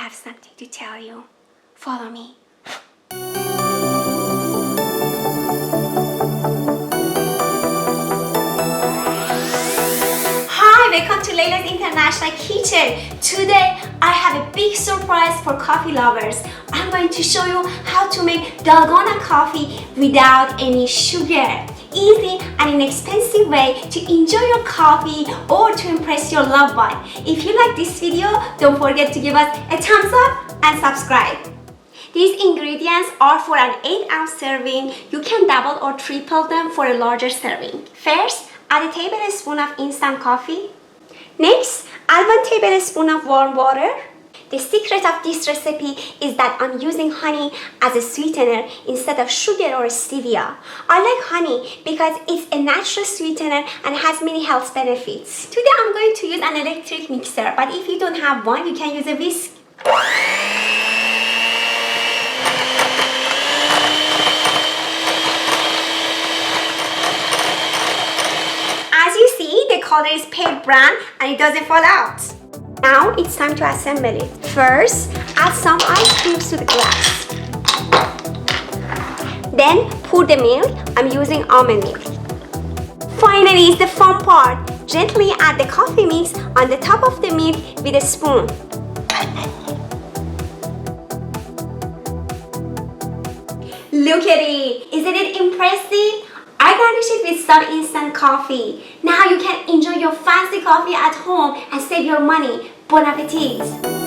have something to tell you. Follow me. Hi, welcome to Layla's International Kitchen. Today, I have a big surprise for coffee lovers. I'm going to show you how to make Dalgona coffee without any sugar. Easy and inexpensive way to enjoy your coffee or to impress your loved one. If you like this video, don't forget to give us a thumbs up and subscribe. These ingredients are for an 8-ounce serving. You can double or triple them for a larger serving. First, add a tablespoon of instant coffee. Next, add 1 tablespoon of warm water. The secret of this recipe is that I'm using honey as a sweetener instead of sugar or stevia. I like honey because it's a natural sweetener and has many health benefits. Today I'm going to use an electric mixer, but if you don't have one, you can use a whisk. As you see, the color is pale brown and it doesn't fall out. Now it's time to assemble it. First, add some ice cubes to the glass. Then pour the milk. I'm using almond milk. Finally is the fun part. Gently add the coffee mix on the top of the milk with a spoon. Look at it! Isn't it impressive? I garnish it with some instant coffee. Now you can enjoy your fancy coffee at home and save your money. Bon appetit!